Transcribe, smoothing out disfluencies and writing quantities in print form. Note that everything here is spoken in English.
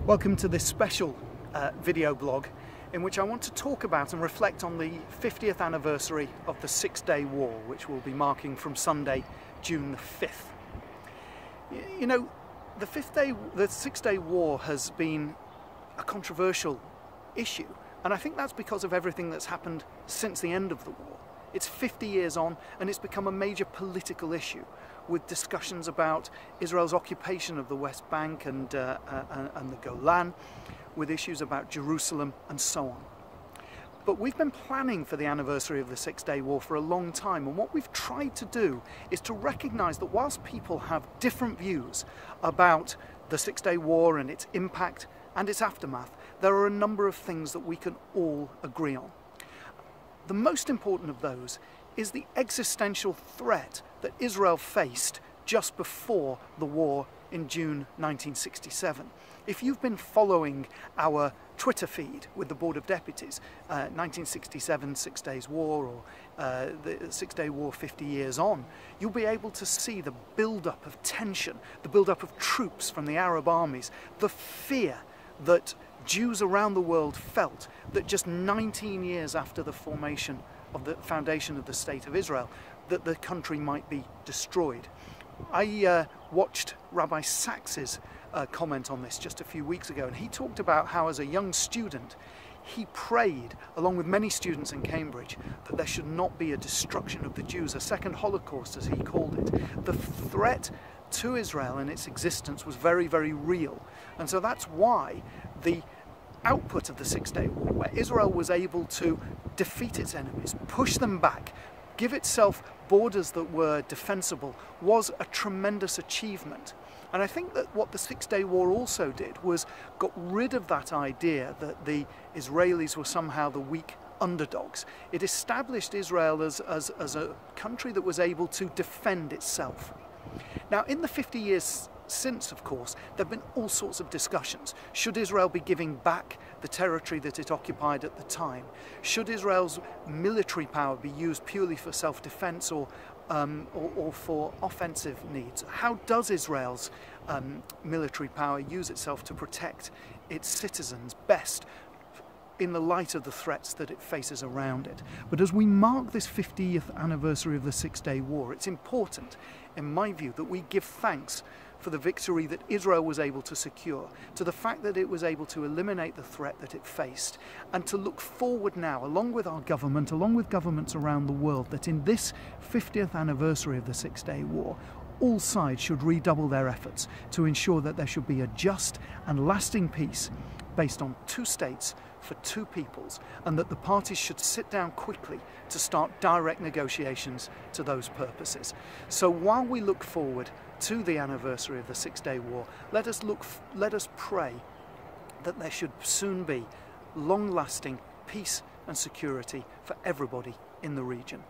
Welcome to this special video blog in which I want to talk about and reflect on the 50th anniversary of the Six-Day War, which we'll be marking from Sunday, June the 5th. You know, the Six-Day War has been a controversial issue, and I think that's because of everything that's happened since the end of the war. It's 50 years on, and it's become a major political issue, with discussions about Israel's occupation of the West Bank and the Golan, with issues about Jerusalem and so on. But we've been planning for the anniversary of the Six-Day War for a long time, and what we've tried to do is to recognise that whilst people have different views about the Six-Day War and its impact and its aftermath, there are a number of things that we can all agree on. The most important of those is the existential threat that Israel faced just before the war in June 1967. If you've been following our Twitter feed with the Board of Deputies, 1967 Six Days War, or the Six-Day War 50 years on, you'll be able to see the build-up of tension, the build-up of troops from the Arab armies, the fear that Jews around the world felt that just 19 years after the formation of the foundation of the State of Israel, that the country might be destroyed. I watched Rabbi Sachs's comment on this just a few weeks ago, and he talked about how as a young student he prayed, along with many students in Cambridge, that there should not be a destruction of the Jews, a second Holocaust as he called it. The threat to Israel and its existence was very, very real, and so that's why the output of the Six-Day War, where Israel was able to defeat its enemies, push them back, give itself borders that were defensible, was a tremendous achievement. And I think that what the Six-Day War also did was got rid of that idea that the Israelis were somehow the weak underdogs. It established Israel as a country that was able to defend itself. Now, in the 50 years since, of course, there have been all sorts of discussions. Should Israel be giving back the territory that it occupied at the time? Should Israel's military power be used purely for self-defense or for offensive needs? How does Israel's military power use itself to protect its citizens best in the light of the threats that it faces around it? But as we mark this 50th anniversary of the Six-Day War, it's important, in my view, that we give thanks for the victory that Israel was able to secure, to the fact that it was able to eliminate the threat that it faced, and to look forward now, along with our government, along with governments around the world, that in this 50th anniversary of the Six-Day War, all sides should redouble their efforts to ensure that there should be a just and lasting peace based on two states for two peoples, and that the parties should sit down quickly to start direct negotiations to those purposes. So while we look forward to the anniversary of the Six-Day War, let us pray that there should soon be long-lasting peace and security for everybody in the region.